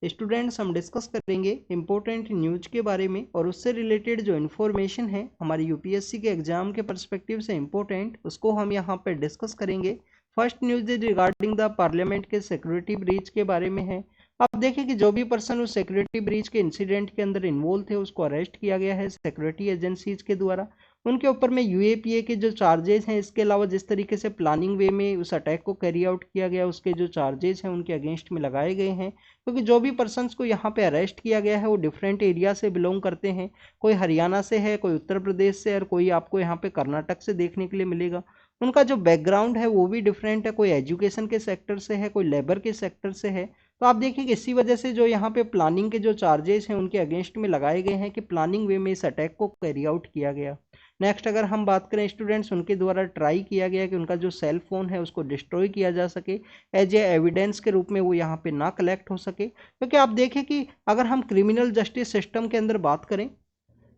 Students हम discuss करेंगे important news के बारे में और उससे रिलेटेड जो इन्फॉर्मेशन है हमारे यूपीएससी के एग्जाम के पर्सपेक्टिव से इम्पोर्टेंट, उसको हम यहाँ पे डिस्कस करेंगे। First news is regarding the parliament के सिक्योरिटी ब्रीच के बारे में है। आप देखिए कि जो भी पर्सन उस सिक्योरिटी ब्रीच के इंसिडेंट के अंदर इन्वॉल्व थे उसको अरेस्ट किया गया है सिक्योरिटी एजेंसीज के द्वारा। उनके ऊपर में यूएपीए के जो चार्जेस हैं, इसके अलावा जिस तरीके से प्लानिंग वे में उस अटैक को कैरी आउट किया गया उसके जो चार्जेस हैं उनके अगेंस्ट में लगाए गए हैं। क्योंकि जो भी पर्सन्स को यहाँ पे अरेस्ट किया गया है वो डिफरेंट एरिया से बिलोंग करते हैं। कोई हरियाणा से है, कोई उत्तर प्रदेश से, और कोई आपको यहाँ पे कर्नाटक से देखने के लिए मिलेगा। उनका जो बैकग्राउंड है वो भी डिफरेंट है, कोई एजुकेशन के सेक्टर से है, कोई लेबर के सेक्टर से है। तो आप देखिए कि इसी वजह से जो यहाँ पे प्लानिंग के जो चार्जेस हैं उनके अगेंस्ट में लगाए गए हैं कि प्लानिंग वे में इस अटैक को कैरी आउट किया गया। नेक्स्ट अगर हम बात करें स्टूडेंट्स, उनके द्वारा ट्राई किया गया कि उनका जो सेल फोन है उसको डिस्ट्रॉय किया जा सके, एज ए एविडेंस के रूप में वो यहाँ पे ना कलेक्ट हो सके। क्योंकि आप देखें कि अगर हम क्रिमिनल जस्टिस सिस्टम के अंदर बात करें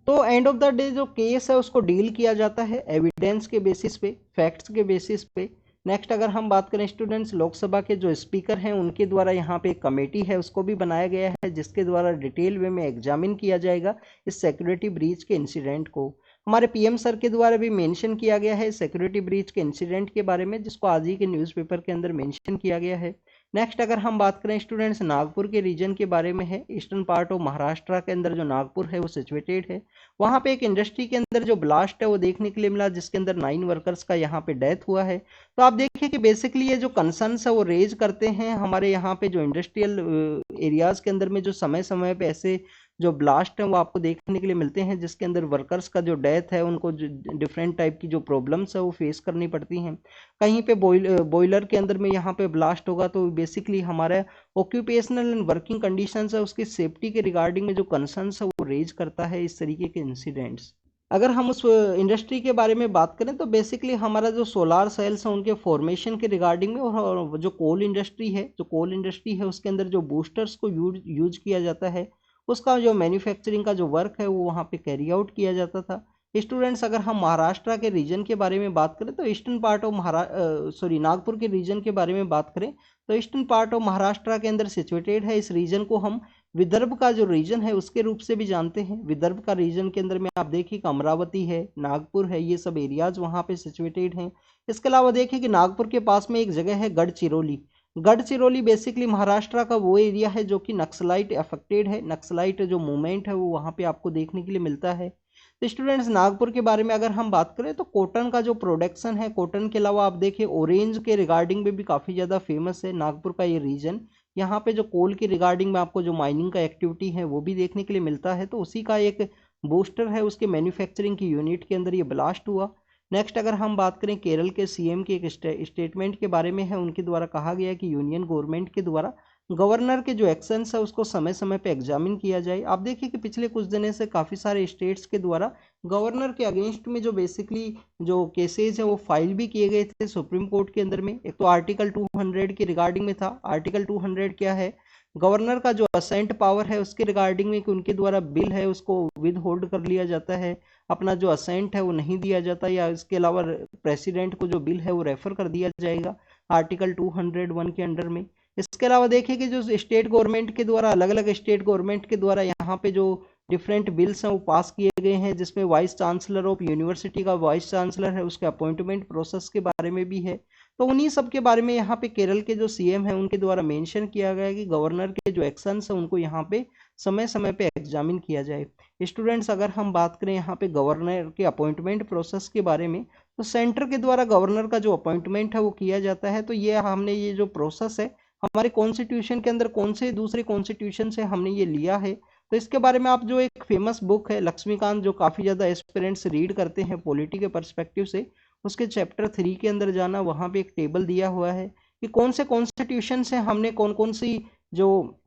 तो एंड ऑफ द डे जो केस है उसको डील किया जाता है एविडेंस के बेसिस पे, फैक्ट्स के बेसिस पे। नेक्स्ट अगर हम बात करें स्टूडेंट्स, लोकसभा के जो स्पीकर हैं उनके द्वारा यहाँ पे एक कमेटी है उसको भी बनाया गया है जिसके द्वारा डिटेल वे में एग्जामिन किया जाएगा इस सिक्योरिटी ब्रीच के इंसिडेंट को। हमारे पीएम सर के द्वारा भी मेंशन किया गया है सिक्योरिटी ब्रीच के इंसिडेंट के बारे में, जिसको आज ही के न्यूज़पेपर के अंदर मेंशन किया गया है। नेक्स्ट अगर हम बात करें स्टूडेंट्स, नागपुर के रीजन के बारे में है। ईस्टर्न पार्ट ऑफ महाराष्ट्र के अंदर जो नागपुर है वो सिचुएटेड है। वहाँ पे एक इंडस्ट्री के अंदर जो ब्लास्ट है वो देखने के लिए मिला जिसके अंदर 9 वर्कर्स का यहाँ पे डेथ हुआ है। तो आप देखिए कि बेसिकली ये जो कंसर्न्स है वो रेज करते हैं हमारे यहाँ पे जो इंडस्ट्रियल एरियाज के अंदर में जो समय समय पे ऐसे जो ब्लास्ट है वो आपको देखने के लिए मिलते हैं जिसके अंदर वर्कर्स का जो डेथ है उनको डिफरेंट टाइप की जो प्रॉब्लम्स है वो फेस करनी पड़ती हैं। कहीं पे बॉयलर के अंदर में यहाँ पे ब्लास्ट होगा तो बेसिकली हमारा ऑक्यूपेशनल एंड वर्किंग कंडीशंस है उसकी सेफ्टी के रिगार्डिंग में जो कंसर्न्स है वो रेज करता है इस तरीके के इंसिडेंट्स। अगर हम उस इंडस्ट्री के बारे में बात करें तो बेसिकली हमारा जो सोलार सेल्स है उनके फॉर्मेशन के रिगार्डिंग में, और जो कोल इंडस्ट्री है उसके अंदर जो बूस्टर्स को यूज किया जाता है उसका जो मैन्युफैक्चरिंग का जो वर्क है वो वहाँ पे कैरी आउट किया जाता था। स्टूडेंट्स अगर हम महाराष्ट्र के रीजन के बारे में बात करें तो ईस्टर्न पार्ट ऑफ नागपुर के रीजन के बारे में बात करें तो ईस्टर्न पार्ट ऑफ महाराष्ट्र के अंदर सिचुएटेड है। इस रीजन को हम विदर्भ का जो रीजन है उसके रूप से भी जानते हैं। विदर्भ का रीजन के अंदर में आप देखिए कि अमरावती है, नागपुर है, ये सब एरियाज वहाँ पे सिचुएटेड हैं। इसके अलावा देखिए कि नागपुर के पास में एक जगह है गढ़चिरौली। गढ़चिरौली बेसिकली महाराष्ट्र का वो एरिया है जो कि नक्सलाइट अफेक्टेड है। नक्सलाइट जो मूवमेंट है वो वहाँ पे आपको देखने के लिए मिलता है। तो स्टूडेंट्स नागपुर के बारे में अगर हम बात करें तो कॉटन का जो प्रोडक्शन है, कॉटन के अलावा आप देखिए ऑरेंज के रिगार्डिंग में भी काफ़ी ज़्यादा फेमस है नागपुर का ये रीजन। यहाँ पे जो कोल की रिगार्डिंग में आपको जो माइनिंग का एक्टिविटी है वो भी देखने के लिए मिलता है। तो उसी का एक बूस्टर है, उसके मैन्युफैक्चरिंग की यूनिट के अंदर ये ब्लास्ट हुआ। नेक्स्ट अगर हम बात करें केरल के सीएम के एक स्टेटमेंट के बारे में है, उनके द्वारा कहा गया कि यूनियन गवर्नमेंट के द्वारा गवर्नर के जो एक्शंस है उसको समय समय पे एग्जामिन किया जाए। आप देखिए कि पिछले कुछ दिनों से काफ़ी सारे स्टेट्स के द्वारा गवर्नर के अगेंस्ट में जो बेसिकली जो केसेज है वो फाइल भी किए गए थे सुप्रीम कोर्ट के अंदर में। एक तो आर्टिकल 200 की रिगार्डिंग में था। आर्टिकल 200 क्या है, गवर्नर का जो असेंट पावर है उसके रिगार्डिंग में कि उनके द्वारा बिल है उसको विद होल्ड कर लिया जाता है, अपना जो असेंट है वो नहीं दिया जाता, या इसके अलावा प्रेसिडेंट को जो बिल है वो रेफर कर दिया जाएगा आर्टिकल 201 के अंडर में। इसके अलावा देखिए कि जो स्टेट गवर्नमेंट के द्वारा अलग अलग स्टेट गवर्नमेंट के द्वारा यहाँ पे जो डिफरेंट बिल्स हैं वो पास किए गए हैं जिसमें वाइस चांसलर ऑफ यूनिवर्सिटी का वाइस चांसलर है उसके अपॉइंटमेंट प्रोसेस के बारे में भी है। तो उन्हीं सब के बारे में यहाँ पे केरल के जो सीएम है उनके द्वारा मेंशन किया गया है कि गवर्नर के जो एक्शंस है उनको यहाँ पे समय समय पे एग्जामिन किया जाए। स्टूडेंट्स अगर हम बात करें यहाँ पे गवर्नर के अपॉइंटमेंट प्रोसेस के बारे में तो सेंटर के द्वारा गवर्नर का जो अपॉइंटमेंट है वो किया जाता है। तो ये जो प्रोसेस है हमारे कॉन्स्टिट्यूशन के अंदर कौन से दूसरे कॉन्स्टिट्यूशन से हमने ये लिया है, तो इसके बारे में आप जो एक फेमस बुक है लक्ष्मीकांत जो काफ़ी ज़्यादा एस्पिरेंट्स रीड करते हैं पॉलिटी के पर्सपेक्टिव से, उसके चैप्टर 3 के अंदर जाना, वहाँ पे एक टेबल दिया हुआ है कि कौन से कॉन्स्टिट्यूशन से हमने कौन कौन सी जो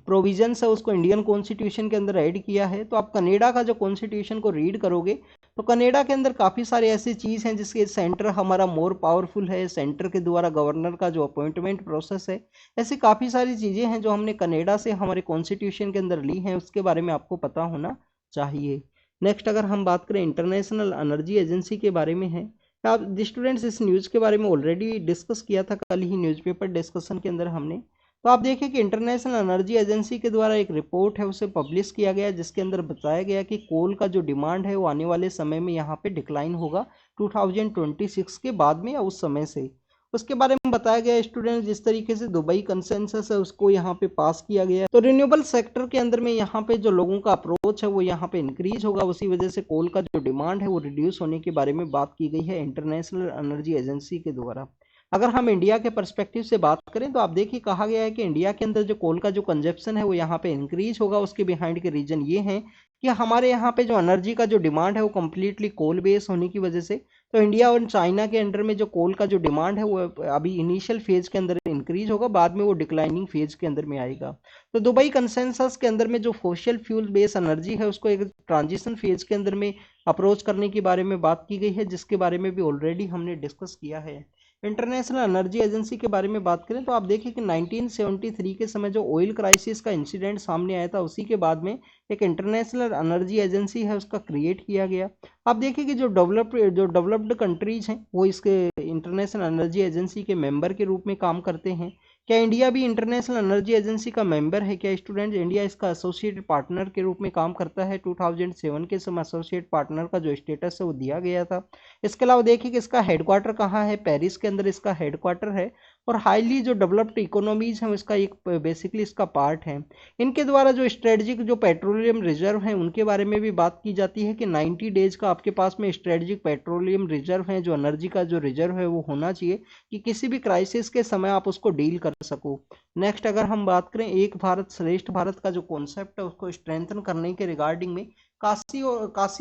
प्रोविजंस है उसको इंडियन कॉन्स्टिट्यूशन के अंदर ऐड किया है। तो आप कनाडा का जो कॉन्स्टिट्यूशन को रीड करोगे तो कनाडा के अंदर काफ़ी सारे ऐसी चीज़ हैं जिसके सेंटर हमारा मोर पावरफुल है, सेंटर के द्वारा गवर्नर का जो अपॉइंटमेंट प्रोसेस है, ऐसी काफ़ी सारी चीज़ें हैं जो हमने कनाडा से हमारे कॉन्स्टिट्यूशन के अंदर ली हैं, उसके बारे में आपको पता होना चाहिए। नेक्स्ट अगर हम बात करें इंटरनेशनल एनर्जी एजेंसी के बारे में है, आप स्टूडेंट्स इस न्यूज़ के बारे में ऑलरेडी डिस्कस किया था कल ही न्यूज़पेपर डिस्कशन के अंदर हमने। तो आप देखिए कि इंटरनेशनल एनर्जी एजेंसी के द्वारा एक रिपोर्ट है उसे पब्लिश किया गया, जिसके अंदर बताया गया कि कोल का जो डिमांड है वो आने वाले समय में यहाँ पे डिक्लाइन होगा 2026 के बाद में या उस समय से। उसके बारे में बताया गया स्टूडेंट, जिस तरीके से दुबई कंसेंसस है उसको यहाँ पे पास किया गया है। तो रिन्यूएबल सेक्टर के अंदर में यहाँ पे जो लोगों का अप्रोच है वो यहाँ पे इंक्रीज होगा, उसी वजह से कोल का जो डिमांड है वो रिड्यूस होने के बारे में बात की गई है इंटरनेशनल एनर्जी एजेंसी के द्वारा। अगर हम इंडिया के पर्सपेक्टिव से बात करें तो आप देखिए कहा गया है कि इंडिया के अंदर जो कोल का जो कंजप्शन है वो यहाँ पे इंक्रीज होगा। उसके बिहाइंड के रीजन ये हैं कि हमारे यहाँ पे जो एनर्जी का जो डिमांड है वो कम्प्लीटली कोल बेस होने की वजह से, तो इंडिया और चाइना के अंडर में जो कोल का जो डिमांड है वो अभी इनिशियल फेज के अंदर इंक्रीज होगा, बाद में वो डिक्लाइनिंग फेज के अंदर में आएगा। तो दुबई कंसेंसस के अंदर में जो फोशियल फ्यूल बेस एनर्जी है उसको एक ट्रांजिशन फेज के अंदर में अप्रोच करने के बारे में बात की गई है, जिसके बारे में भी ऑलरेडी हमने डिस्कस किया है। इंटरनेशनल एनर्जी एजेंसी के बारे में बात करें तो आप देखिए कि 1973 के समय जो ऑयल क्राइसिस का इंसिडेंट सामने आया था, उसी के बाद में एक इंटरनेशनल एनर्जी एजेंसी है उसका क्रिएट किया गया। आप देखिए कि जो डेवलप्ड कंट्रीज हैं वो इसके इंटरनेशनल एनर्जी एजेंसी के मेंबर के रूप में काम करते हैं। क्या इंडिया भी इंटरनेशनल एनर्जी एजेंसी का मेंबर है? क्या स्टूडेंट इंडिया इसका एसोसिएटेड पार्टनर के रूप में काम करता है? 2007 के समय एसोसिएट पार्टनर का जो स्टेटस है वो दिया गया था। इसके अलावा देखिए कि इसका हेडक्वार्टर कहाँ है, पेरिस के अंदर इसका हेडक्वार्टर है, और हाईली जो डेवलप्ड इकोनॉमीज हैं इसका एक बेसिकली इसका पार्ट है। इनके द्वारा जो स्ट्रेटजिक जो पेट्रोलियम रिजर्व हैं उनके बारे में भी बात की जाती है कि 90 डेज का आपके पास में स्ट्रेटजिक पेट्रोलियम रिजर्व है, जो एनर्जी का जो रिजर्व है वो होना चाहिए कि किसी भी क्राइसिस के समय आप उसको डील कर सको। नेक्स्ट अगर हम बात करें एक भारत श्रेष्ठ भारत का जो कॉन्सेप्ट है उसको स्ट्रेंथन करने के रिगार्डिंग में काशी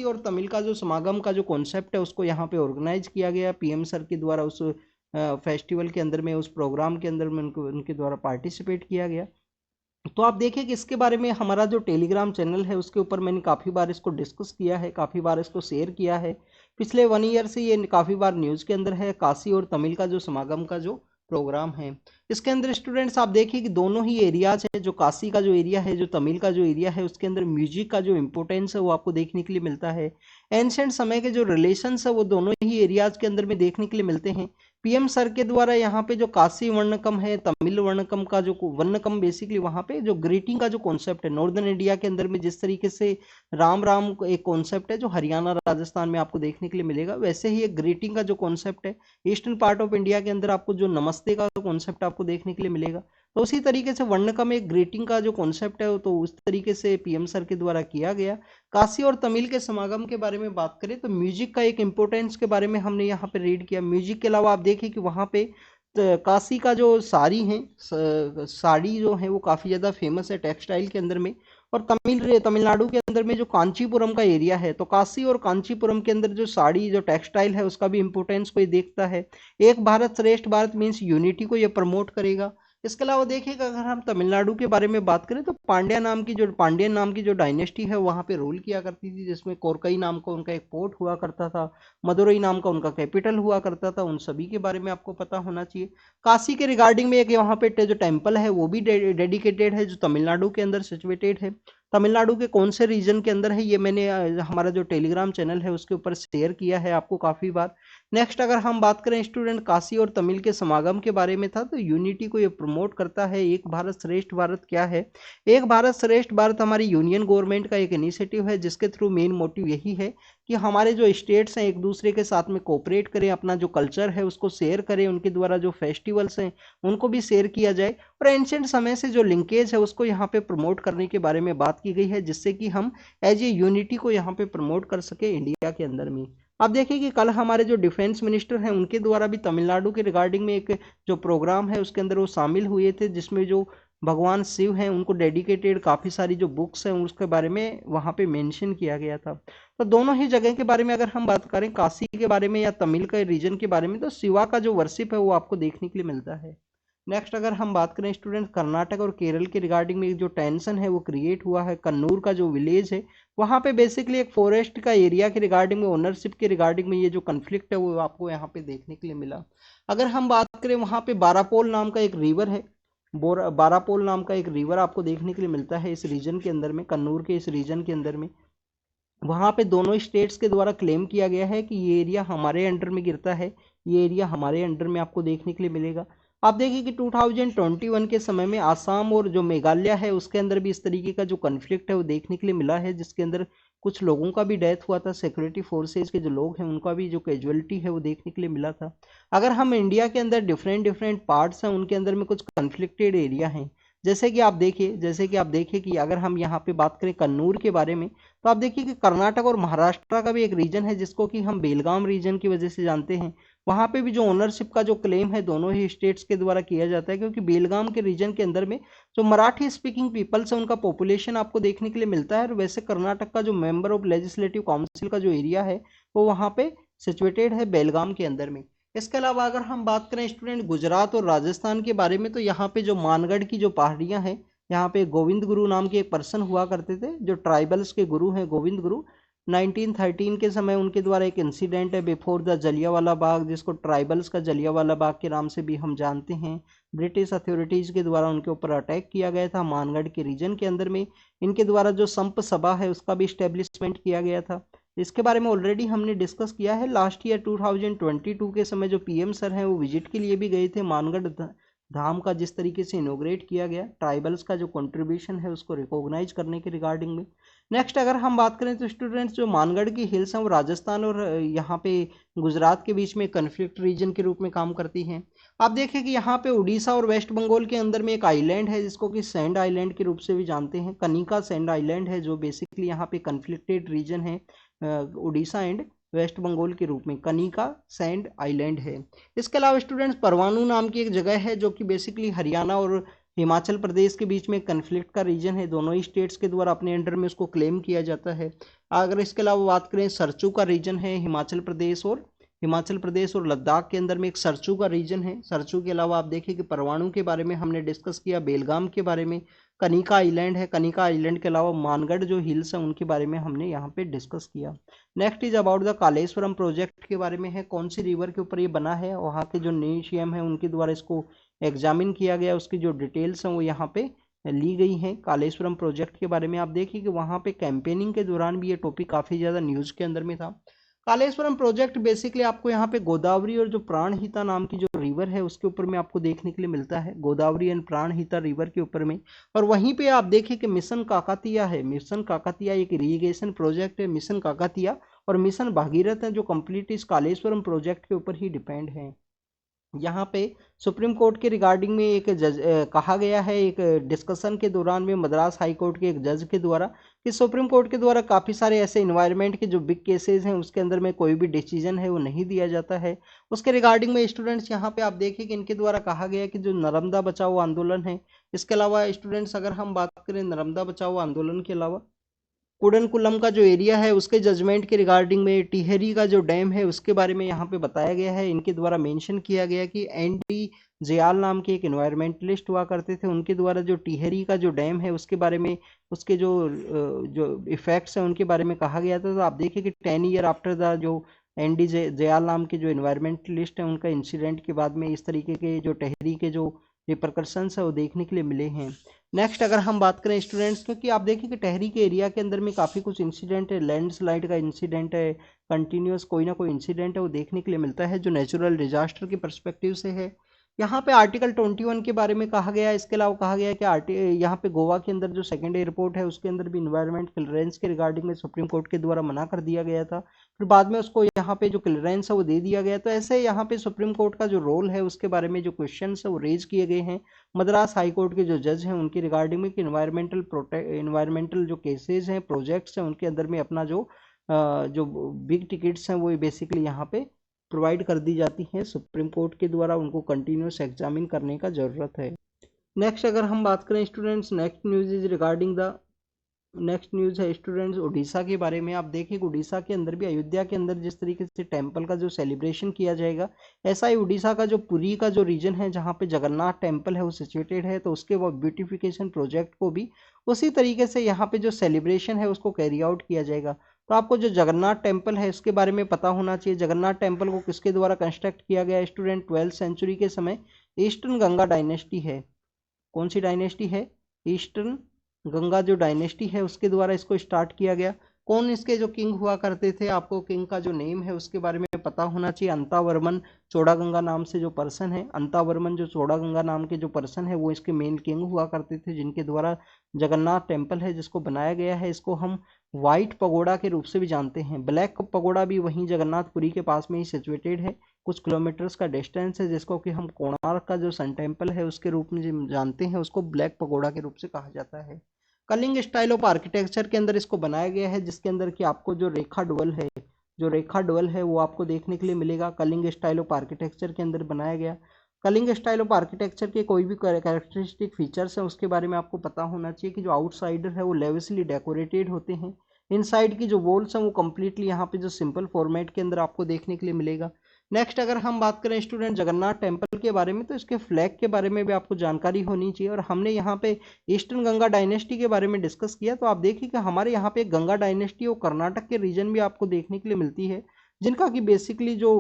और तमिल का जो समागम का जो कॉन्सेप्ट है उसको यहाँ पे ऑर्गेनाइज किया गया पीएम सर के द्वारा। उस फेस्टिवल के अंदर में, उस प्रोग्राम के अंदर में उनके द्वारा पार्टिसिपेट किया गया। तो आप देखिए कि इसके बारे में हमारा जो टेलीग्राम चैनल है उसके ऊपर मैंने काफ़ी बार इसको डिस्कस किया है, काफ़ी बार इसको शेयर किया है। पिछले 1 ईयर से ये काफ़ी बार न्यूज़ के अंदर है, काशी और तमिल का जो समागम का जो प्रोग्राम है। इसके अंदर स्टूडेंट्स आप देखिए कि दोनों ही एरियाज है, जो काशी का जो एरिया है, जो तमिल का जो एरिया है, उसके अंदर म्यूजिक का जो इम्पोर्टेंस है वो आपको देखने के लिए मिलता है। एंशिएंट समय के जो रिलेशंस है वो दोनों ही एरियाज के अंदर में देखने के लिए मिलते हैं। पीएम सर के द्वारा यहाँ पे जो काशी वर्णकम है, तमिल वर्णकम का जो वर्णकम बेसिकली वहाँ पे जो ग्रीटिंग का जो कॉन्सेप्ट है, नॉर्दर्न इंडिया के अंदर में जिस तरीके से राम राम एक कॉन्सेप्ट है जो हरियाणा राजस्थान में आपको देखने के लिए मिलेगा, वैसे ही एक ग्रीटिंग का जो कॉन्सेप्ट है ईस्टर्न पार्ट ऑफ इंडिया के अंदर आपको जो नमस्ते का कॉन्सेप्ट आपको देखने के लिए मिलेगा। तो उसी तरीके से वर्णकम एक ग्रीटिंग का जो कॉन्सेप्ट है तो उस तरीके से पीएम सर के द्वारा किया गया। काशी और तमिल के समागम के बारे में बात करें तो म्यूजिक का एक इम्पोर्टेंस के बारे में हमने यहाँ पे रीड किया। म्यूजिक के अलावा आप देखिए कि वहाँ पे काशी का जो साड़ी है, साड़ी जो है वो काफ़ी ज़्यादा फेमस है टेक्सटाइल के अंदर में। और तमिलनाडु के अंदर में जो कांचीपुरम का एरिया है, तो काशी और कांचीपुरम के अंदर जो साड़ी जो टेक्सटाइल है उसका भी इम्पोर्टेंस कोई देखता है। एक भारत श्रेष्ठ भारत मीन्स यूनिटी को ये प्रमोट करेगा। इसके अलावा देखिएगा अगर हम तमिलनाडु के बारे में बात करें तो पांड्यन नाम की जो डायनेस्टी है वहाँ पे रूल किया करती थी, जिसमें कोरकई नाम का उनका एक पोर्ट हुआ करता था, मदुरई नाम का उनका कैपिटल हुआ करता था। उन सभी के बारे में आपको पता होना चाहिए। काशी के रिगार्डिंग में एक वहाँ पे जो टेम्पल है वो भी डेडिकेटेड है, जो तमिलनाडु के अंदर सिचुएटेड है। तमिलनाडु के कौन से रीजन के अंदर है ये मैंने हमारा जो टेलीग्राम चैनल है उसके ऊपर शेयर किया है आपको काफ़ी बार। नेक्स्ट अगर हम बात करें स्टूडेंट काशी और तमिल के समागम के बारे में था, तो यूनिटी को ये प्रमोट करता है। एक भारत श्रेष्ठ भारत क्या है? एक भारत श्रेष्ठ भारत हमारी यूनियन गवर्नमेंट का एक इनिशिएटिव है, जिसके थ्रू मेन मोटिव यही है कि हमारे जो स्टेट्स हैं एक दूसरे के साथ में कोऑपरेट करें, अपना जो कल्चर है उसको शेयर करें, उनके द्वारा जो फेस्टिवल्स हैं उनको भी शेयर किया जाए, और एंशिएंट समय से जो लिंकेज है उसको यहाँ पे प्रमोट करने के बारे में बात की गई है, जिससे कि हम एज ए यूनिटी को यहाँ पे प्रमोट कर सके इंडिया के अंदर में। आप देखिए कि कल हमारे जो डिफेंस मिनिस्टर हैं उनके द्वारा भी तमिलनाडु के रिगार्डिंग में एक जो प्रोग्राम है उसके अंदर वो शामिल हुए थे, जिसमें जो भगवान शिव हैं उनको डेडिकेटेड काफ़ी सारी जो बुक्स हैं उसके बारे में वहाँ पे मेंशन किया गया था। तो दोनों ही जगह के बारे में अगर हम बात करें, काशी के बारे में या तमिल के रीजन के बारे में, तो शिवा का जो वर्शिप है वो आपको देखने के लिए मिलता है। नेक्स्ट अगर हम बात करें स्टूडेंट कर्नाटक और केरल के रिगार्डिंग में जो टेंशन है वो क्रिएट हुआ है। कन्नूर का जो विलेज है वहाँ पे बेसिकली एक फॉरेस्ट का एरिया के रिगार्डिंग में, ओनरशिप के रिगार्डिंग में ये जो कन्फ्लिक्ट है वो आपको यहाँ पे देखने के लिए मिला। अगर हम बात करें वहाँ पे बारापोल नाम का एक रिवर है, बारापोल नाम का एक रिवर आपको देखने के लिए मिलता है इस रीजन के अंदर में, कन्नूर के इस रीजन के अंदर में। वहाँ पे दोनों स्टेट्स के द्वारा क्लेम किया गया है कि ये एरिया हमारे अंडर में गिरता है, ये एरिया हमारे अंडर में आपको देखने के लिए मिलेगा। आप देखिए कि 2021 के समय में आसाम और जो मेघालय है उसके अंदर भी इस तरीके का जो कन्फ्लिक्ट है वो देखने के लिए मिला है, जिसके अंदर कुछ लोगों का भी डेथ हुआ था, सिक्योरिटी फोर्सेज के जो लोग हैं उनका भी जो कैजुअलिटी है वो देखने के लिए मिला था। अगर हम इंडिया के अंदर डिफरेंट डिफरेंट पार्ट्स हैं उनके अंदर में कुछ कन्फ्लिक्टेड एरिया हैं, जैसे कि आप देखिए कि अगर हम यहाँ पे बात करें कन्नूर के बारे में, तो आप देखिए कि कर्नाटक और महाराष्ट्र का भी एक रीजन है जिसको कि हम बेलगाम रीजन की वजह से जानते हैं। वहाँ पे भी जो ओनरशिप का जो क्लेम है दोनों ही स्टेट्स के द्वारा किया जाता है, क्योंकि बेलगाम के रीजन के अंदर में जो मराठी स्पीकिंग पीपल्स है उनका पॉपुलेशन आपको देखने के लिए मिलता है। और वैसे कर्नाटक का जो मेंबर ऑफ लेजिस्लेटिव काउंसिल का जो एरिया है वो वहाँ पे सिचुएटेड है बेलगाम के अंदर में। इसके अलावा अगर हम बात करें स्टूडेंट गुजरात और राजस्थान के बारे में, तो यहाँ पे जो मानगढ़ की जो पहाड़ियाँ हैं, यहाँ पे गोविंद गुरु नाम के एक पर्सन हुआ करते थे जो ट्राइबल्स के गुरु हैं, गोविंद गुरु। 1913 के समय उनके द्वारा एक इंसिडेंट है बिफोर द जलियांवाला बाग, जिसको ट्राइबल्स का जलियांवाला बाग के नाम से भी हम जानते हैं। ब्रिटिश अथॉरिटीज़ के द्वारा उनके ऊपर अटैक किया गया था मानगढ़ के रीजन के अंदर में। इनके द्वारा जो संप सभा है उसका भी इस्टेब्लिशमेंट किया गया था। इसके बारे में ऑलरेडी हमने डिस्कस किया है। लास्ट ईयर 2022 के समय जो पीएम सर हैं वो विजिट के लिए भी गए थे मानगढ़ धाम का, जिस तरीके से इनोग्रेट किया गया, ट्राइबल्स का जो कंट्रीब्यूशन है उसको रिकॉग्नाइज करने के रिगार्डिंग में। नेक्स्ट अगर हम बात करें तो स्टूडेंट्स जो मानगढ़ की हिल्स हैं वो राजस्थान और यहाँ पे गुजरात के बीच में कन्फ्लिक्ट रीजन के रूप में काम करती हैं। आप देखें कि यहाँ पे उड़ीसा और वेस्ट बंगाल के अंदर में एक आइलैंड है जिसको कि सैंड आइलैंड के रूप से भी जानते हैं, कनिका सैंड आइलैंड है, जो बेसिकली यहाँ पे कन्फ्लिक्टेड रीजन है उड़ीसा एंड वेस्ट बंगाल के रूप में, कनिका सैंड आइलैंड है। इसके अलावा स्टूडेंट्स परवाणु नाम की एक जगह है जो कि बेसिकली हरियाणा और हिमाचल प्रदेश के बीच में कन्फ्लिक्ट का रीजन है, दोनों ही स्टेट्स के द्वारा अपने अंडर में उसको क्लेम किया जाता है। अगर इसके अलावा बात करें सरचू का रीजन है, हिमाचल प्रदेश और लद्दाख के अंदर में एक सरचू का रीजन है। सरचू के अलावा आप देखिए कि परवाणु के बारे में हमने डिस्कस किया, बेलगाम के बारे में, कनिका आइलैंड है, कनिका आइलैंड के अलावा मानगढ़ जो हिल्स है उनके बारे में हमने यहाँ पे डिस्कस किया। Next is about the Kaleshwaram project के बारे में है, कौन सी रिवर के ऊपर ये बना है, वहाँ के जो नीशियम है उनके द्वारा इसको एग्जामिन किया गया, उसकी जो डिटेल्स हैं वो यहाँ पे ली गई हैं। कालेश्वरम प्रोजेक्ट के बारे में आप देखिए कि वहाँ पे कैंपेनिंग के दौरान भी ये टॉपिक काफ़ी ज़्यादा न्यूज़ के अंदर में था। कालेश्वरम प्रोजेक्ट बेसिकली आपको यहाँ पे गोदावरी और जो प्राणहिता नाम की जो रिवर है उसके ऊपर में आपको देखने के लिए मिलता है, गोदावरी एंड प्राणहिता रिवर के ऊपर में। और वहीं पे आप देखिए कि मिशन काकातिया है, मिशन काकातिया एक इरिगेशन प्रोजेक्ट है, मिशन काकातिया और मिशन भागीरथ है जो कंप्लीट इस कालेश्वरम प्रोजेक्ट के ऊपर ही डिपेंड है। यहाँ पे सुप्रीम कोर्ट के रिगार्डिंग में एक कहा गया है एक डिस्कशन के दौरान में मद्रास हाई कोर्ट के एक जज के द्वारा कि सुप्रीम कोर्ट के द्वारा काफ़ी सारे ऐसे इन्वायरमेंट के जो बिग केसेस हैं उसके अंदर में कोई भी डिसीजन है वो नहीं दिया जाता है। उसके रिगार्डिंग में स्टूडेंट्स यहाँ पे आप देखिए कि इनके द्वारा कहा गया कि जो नर्मदा बचाओ आंदोलन है, इसके अलावा स्टूडेंट्स अगर हम बात करें नर्मदा बचाओ आंदोलन के अलावा कुडनकुलम का जो एरिया है उसके जजमेंट के रिगार्डिंग में टिहरी का जो डैम है उसके बारे में यहाँ पे बताया गया है। इनके द्वारा मेंशन किया गया कि एनडी जयाल नाम के एक एनवायरमेंटलिस्ट हुआ करते थे, उनके द्वारा जो टिहरी का जो डैम है उसके बारे में उसके जो इफेक्ट्स हैं उनके बारे में कहा गया था। तो आप देखिए कि 10 ईयर आफ्टर द जो एनडी जयाल नाम के जो एनवायरमेंटलिस्ट हैं उनका इंसिडेंट के बाद में इस तरीके के जो टिहरी के जो रिपरकशंस है वो देखने के लिए मिले हैं। नेक्स्ट अगर हम बात करें स्टूडेंट्स, क्योंकि आप देखिए कि टहरी के एरिया के अंदर में काफ़ी कुछ इंसिडेंट है, लैंडस्लाइड का इंसिडेंट है, कंटिन्यूस कोई ना कोई इंसिडेंट है वो देखने के लिए मिलता है जो नेचुरल डिजास्टर के परस्पेक्टिव से है। यहाँ पे आर्टिकल 21 के बारे में कहा गया है। इसके अलावा कहा गया है कि यहाँ पे गोवा के अंदर जो सेकेंड एयरपोर्ट है उसके अंदर भी इन्वायरमेंट क्लियरेंस के रिगार्डिंग में सुप्रीम कोर्ट के द्वारा मना कर दिया गया था, फिर बाद में उसको यहाँ पे जो क्लियरेंस है वो दे दिया गया। तो ऐसे यहाँ पे सुप्रीम कोर्ट का जो रोल है उसके बारे में जो क्वेश्चन है वो रेज किए गए हैं मद्रास हाई कोर्ट के जो जज हैं उनकी रिगार्डिंग में कि इन्वायरमेंटल जो केसेज हैं प्रोजेक्ट्स हैं उनके अंदर में अपना जो बिग टिकट्स हैं वो बेसिकली यहाँ पे प्रोवाइड कर दी जाती हैं सुप्रीम कोर्ट के द्वारा, उनको कंटिन्यूस एग्जामिन करने का ज़रूरत है। नेक्स्ट अगर हम बात करें students, next news is regarding the next news है स्टूडेंट्स उड़ीसा के बारे में। आप देखिए उड़ीसा के अंदर भी अयोध्या के अंदर जिस तरीके से टेम्पल का जो सेलिब्रेशन किया जाएगा, ऐसा ही उड़ीसा का जो पुरी का जो रीजन है जहाँ पे जगन्नाथ टेम्पल है वो सिचुएटेड है, तो उसके वो ब्यूटिफिकेशन प्रोजेक्ट को भी उसी तरीके से यहाँ पे जो सेलिब्रेशन है उसको कैरी आउट किया जाएगा। तो आपको जो जगन्नाथ टेम्पल है इसके बारे में पता होना चाहिए। जगन्नाथ टेम्पल को किसके द्वारा कंस्ट्रक्ट किया गया स्टूडेंट? 12th सेंचुरी के समय ईस्टर्न गंगा डायनेस्टी है। कौन सी डायनेस्टी है? ईस्टर्न गंगा जो डायनेस्टी है उसके द्वारा इसको स्टार्ट किया गया। कौन इसके जो किंग हुआ करते थे, आपको किंग का जो नेम है उसके बारे में पता होना चाहिए। अंतावर्मन चोड़ागंगा नाम से जो पर्सन है, अंतावर्मन जो चोड़ागंगा नाम के जो पर्सन है वो इसके मेन किंग हुआ करते थे, जिनके द्वारा जगन्नाथ टेम्पल है जिसको बनाया गया है, इसको हम व्हाइट पगोड़ा के रूप से भी जानते हैं। ब्लैक पगोड़ा भी वहीं जगन्नाथपुरी के पास में ही सिचुएटेड है, कुछ किलोमीटर्स का डिस्टेंस है, जिसको कि हम कोणार्क का जो सन टेम्पल है उसके रूप में जानते हैं, उसको ब्लैक पगोड़ा के रूप से कहा जाता है। कलिंग स्टाइल ऑफ आर्किटेक्चर के अंदर इसको बनाया गया है, जिसके अंदर कि आपको जो रेखा डुअल है वो आपको देखने के लिए मिलेगा। कलिंग स्टाइल ऑफ आर्किटेक्चर के अंदर बनाया गया। कलिंग स्टाइल ऑफ आर्किटेक्चर के कोई भी कैरेक्टरिस्टिक फीचर्स हैं उसके बारे में आपको पता होना चाहिए कि जो आउटसाइडर है वो लेविसली डेकोरेटेड होते हैं, इनसाइड की जो वॉल्स हैं वो कम्प्लीटली यहाँ पे जो सिंपल फॉर्मेट के अंदर आपको देखने के लिए मिलेगा। नेक्स्ट अगर हम बात करें स्टूडेंट जगन्नाथ टेम्पल के बारे में, तो इसके फ्लैग के बारे में भी आपको जानकारी होनी चाहिए। और हमने यहाँ पे ईस्टर्न गंगा डायनेस्टी के बारे में डिस्कस किया, तो आप देखिए कि हमारे यहाँ पे गंगा डायनेस्टी और कर्नाटक के रीजन भी आपको देखने के लिए मिलती है, जिनका कि बेसिकली जो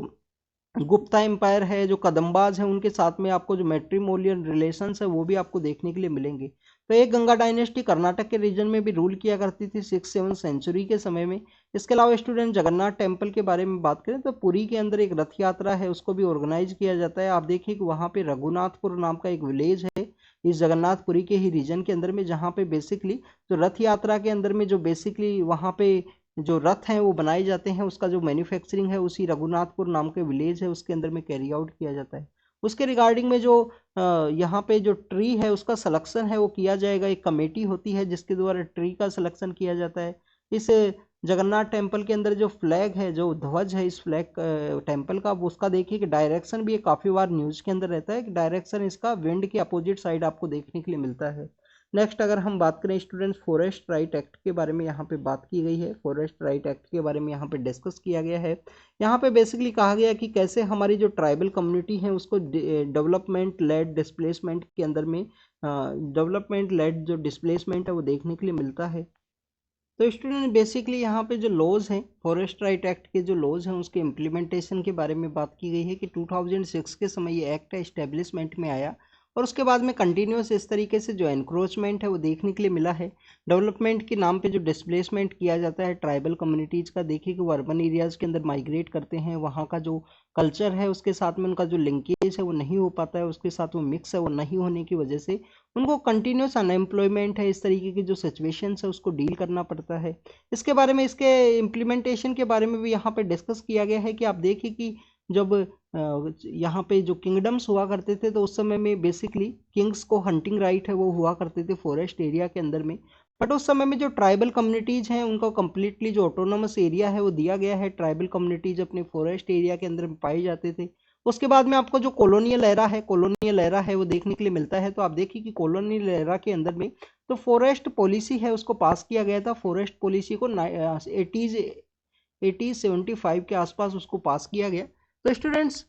गुप्ता एम्पायर है, जो कदम्बाज है, उनके साथ में आपको जो मैट्रिमोनियल रिलेशंस है वो भी आपको देखने के लिए मिलेंगे। तो एक गंगा डायनेस्टी कर्नाटक के रीजन में भी रूल किया करती थी 6-7 सेंचुरी के समय में। इसके अलावा स्टूडेंट जगन्नाथ टेम्पल के बारे में बात करें तो पुरी के अंदर एक रथ यात्रा है, उसको भी ऑर्गेनाइज किया जाता है। आप देखिए कि वहाँ पे रघुनाथपुर नाम का एक विलेज है इस जगन्नाथपुरी के ही रीजन के अंदर में, जहाँ पे बेसिकली जो रथ यात्रा के अंदर में जो बेसिकली वहाँ पे जो रथ हैं वो बनाए जाते हैं, उसका जो मैन्युफैक्चरिंग है उसी रघुनाथपुर नाम के विलेज है उसके अंदर में कैरी आउट किया जाता है। उसके रिगार्डिंग में जो यहाँ पे जो ट्री है उसका सिलेक्शन है वो किया जाएगा, एक कमेटी होती है जिसके द्वारा ट्री का सिलेक्शन किया जाता है। इस जगन्नाथ टेम्पल के अंदर जो फ्लैग है, जो ध्वज है इस फ्लैग टेम्पल का, उसका देखिए कि डायरेक्शन भी काफ़ी बार न्यूज़ के अंदर रहता है कि डायरेक्शन इसका विंड के अपोजिट साइड आपको देखने के लिए मिलता है। नेक्स्ट अगर हम बात करें स्टूडेंट्स फॉरेस्ट राइट एक्ट के बारे में, यहाँ पे बात की गई है, फॉरेस्ट राइट एक्ट के बारे में यहाँ पे डिस्कस किया गया है। यहाँ पे बेसिकली कहा गया कि कैसे हमारी जो ट्राइबल कम्युनिटी है उसको डेवलपमेंट लेड डिस्प्लेसमेंट के अंदर में डेवलपमेंट लेड जो डिस्प्लेसमेंट है वो देखने के लिए मिलता है। तो स्टूडेंट बेसिकली यहाँ पे जो लॉज हैं, फॉरेस्ट राइट एक्ट के जो लॉज हैं उसके इम्प्लीमेंटेशन के बारे में बात की गई है कि 2006 के समय ये एक्ट एस्टेब्लिशमेंट में आया और उसके बाद में कंटिन्यूस इस तरीके से जो एनक्रोचमेंट है वो देखने के लिए मिला है। डेवलपमेंट के नाम पे जो डिस्प्लेसमेंट किया जाता है ट्राइबल कम्युनिटीज़ का, देखिए कि वो अर्बन एरियाज़ के अंदर माइग्रेट करते हैं, वहाँ का जो कल्चर है उसके साथ में उनका जो लिंकेज है वो नहीं हो पाता है, उसके साथ वो मिक्स है वो नहीं होने की वजह से उनको कंटिन्यूस अनएम्प्लॉयमेंट है, इस तरीके की जो सिचुएशन है उसको डील करना पड़ता है। इसके बारे में, इसके इम्प्लीमेंटेशन के बारे में भी यहाँ पे डिस्कस किया गया है कि आप देखिए कि जब यहाँ पे जो किंगडम्स हुआ करते थे तो उस समय में बेसिकली किंग्स को हंटिंग राइट है वो हुआ करते थे फॉरेस्ट एरिया के अंदर में, बट उस समय में जो ट्राइबल कम्युनिटीज़ हैं उनको कम्प्लीटली जो ऑटोनोमस एरिया है वो दिया गया है, ट्राइबल कम्युनिटीज़ अपने फॉरेस्ट एरिया के अंदर पाए जाते थे। उसके बाद में आपको जो कॉलोनियल एरा है वो देखने के लिए मिलता है। तो आप देखिए कि कॉलोनियल एरा के अंदर में तो फॉरेस्ट पॉलिसी है उसको पास किया गया था, फॉरेस्ट पॉलिसी को 80-75 के आसपास उसको पास किया गया। तो स्टूडेंट्स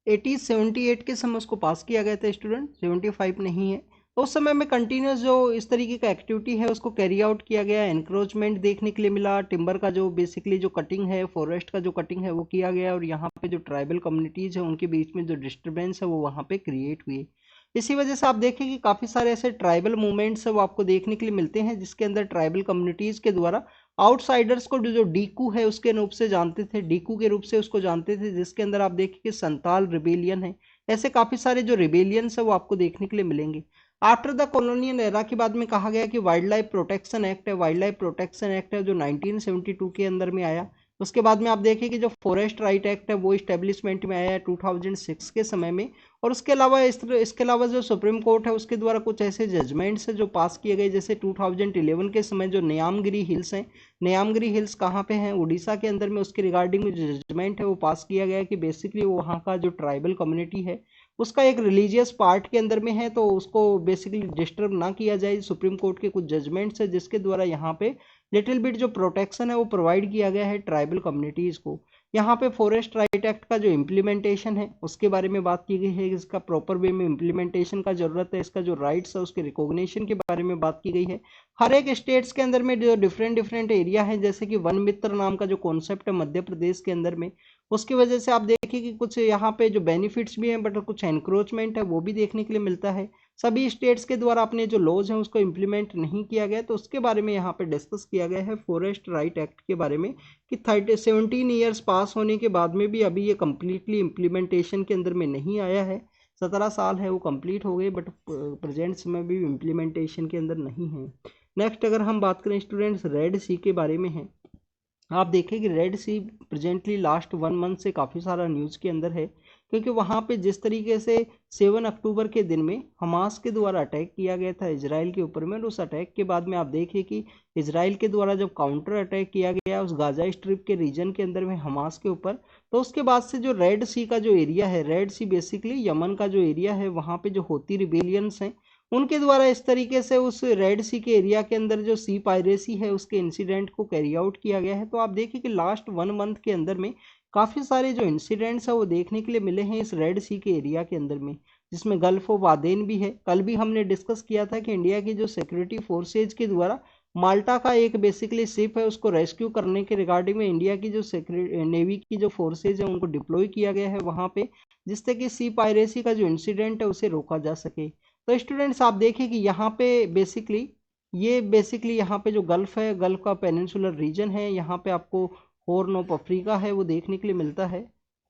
80-78 के समय उसको पास किया गया था स्टूडेंट, 75 नहीं है। तो उस समय में कंटिन्यूस जो इस तरीके का एक्टिविटी है उसको कैरी आउट किया गया, एनक्रोचमेंट देखने के लिए मिला, टिम्बर का जो बेसिकली जो कटिंग है, फॉरेस्ट का जो कटिंग है वो किया गया और यहाँ पे जो ट्राइबल कम्युनिटीज़ है उनके बीच में जो डिस्टर्बेंस है वो वहाँ पे क्रिएट हुई। इसी वजह से आप देखें कि काफ़ी सारे ऐसे ट्राइबल मूवमेंट्स है वो आपको देखने के लिए मिलते हैं जिसके अंदर ट्राइबल कम्युनिटीज़ के द्वारा आउटसाइडर्स को जो डीकू है उसके रूप से जानते थे, डीकू के रूप से उसको जानते थे, जिसके अंदर आप देखिए कि संताल रिबेलियन है, ऐसे काफ़ी सारे जो रिबेलियंस है वो आपको देखने के लिए मिलेंगे। आफ्टर द कॉलोनियल एरा के बाद में कहा गया कि वाइल्ड लाइफ प्रोटेक्शन एक्ट है, वाइल्ड लाइफ प्रोटेक्शन एक्ट है जो 1972 के अंदर में आया। उसके बाद में आप देखिए कि जो फॉरेस्ट राइट एक्ट है वो इस्टेब्लिशमेंट में आया 2006 के समय में। और उसके अलावा जो सुप्रीम कोर्ट है उसके द्वारा कुछ ऐसे जजमेंट्स है जो पास किए गए, जैसे 2011 के समय जो न्यामगिरी हिल्स हैं, न्यामगिरी हिल्स कहाँ पे हैं, उड़ीसा के अंदर में, उसके रिगार्डिंग में जो जजमेंट है वो पास किया गया कि बेसिकली वहाँ का जो ट्राइबल कम्युनिटी है उसका एक रिलीजियस पार्ट के अंदर में है तो उसको बेसिकली डिस्टर्ब ना किया जाए। सुप्रीम कोर्ट के कुछ जजमेंट्स है जिसके द्वारा यहाँ पे लिटिल बिट जो प्रोटेक्शन है वो प्रोवाइड किया गया है ट्राइबल कम्युनिटीज़ को। यहाँ पे फॉरेस्ट राइट एक्ट का जो इम्प्लीमेंटेशन है उसके बारे में बात की गई है, इसका प्रॉपर वे में इम्प्लीमेंटेशन का जरूरत है, इसका जो राइट्स है उसके रिकॉग्निशन के बारे में बात की गई है। हर एक स्टेट्स के अंदर में जो डिफरेंट एरिया है, जैसे कि वन मित्र नाम का जो कॉन्सेप्ट है मध्य प्रदेश के अंदर में, उसकी वजह से आप देखिए कि कुछ यहाँ पे जो बेनिफिट्स भी हैं बट कुछ एनक्रोचमेंट है वो भी देखने के लिए मिलता है। सभी स्टेट्स के द्वारा अपने जो लॉज हैं उसको इम्प्लीमेंट नहीं किया गया, तो उसके बारे में यहाँ पे डिस्कस किया गया है फॉरेस्ट राइट एक्ट के बारे में कि 17 ईयर्स पास होने के बाद में भी अभी ये कम्प्लीटली इम्प्लीमेंटेशन के अंदर में नहीं आया है। 17 साल है वो कंप्लीट हो गए, बट प्रेजेंट समय भी इम्प्लीमेंटेशन के अंदर नहीं है। नेक्स्ट अगर हम बात करें स्टूडेंट्स रेड सी के बारे में है, आप देखें कि रेड सी प्रेजेंटली लास्ट 1 मंथ से काफ़ी सारा न्यूज़ के अंदर है, क्योंकि वहाँ पे जिस तरीके से 7 अक्टूबर के दिन में हमास के द्वारा अटैक किया गया था इजराइल के ऊपर में, और उस अटैक के बाद में आप देखिए कि इजराइल के द्वारा जब काउंटर अटैक किया गया उस गाजा स्ट्रिप के रीजन के अंदर में हमास के ऊपर, तो उसके बाद से जो रेड सी का जो एरिया है, रेड सी बेसिकली यमन का जो एरिया है, वहाँ पे जो होती रिबेलियंस हैं उनके द्वारा इस तरीके से उस रेड सी के एरिया के अंदर जो सी पायरेसी है उसके इंसिडेंट को कैरी आउट किया गया है। तो आप देखिए कि लास्ट 1 मंथ के अंदर में काफ़ी सारे जो इंसिडेंट्स है वो देखने के लिए मिले हैं इस रेड सी के एरिया के अंदर में, जिसमें गल्फ ऑफ आदेन भी है। कल भी हमने डिस्कस किया था कि इंडिया की जो सिक्योरिटी फोर्सेज के द्वारा माल्टा का एक बेसिकली शिप है उसको रेस्क्यू करने के रिगार्डिंग में इंडिया की जो नेवी की जो फोर्सेज है उनको डिप्लॉय किया गया है वहाँ पे, जिससे कि सी पायरेसी का जो इंसिडेंट है उसे रोका जा सके। तो स्टूडेंट्स आप देखिए कि यहाँ पे बेसिकली यहाँ पे जो गल्फ है, गल्फ का पेनिनसुलर रीजन है, यहाँ पे आपको हॉर्न ऑफ अफ्रीका है वो देखने के लिए मिलता है,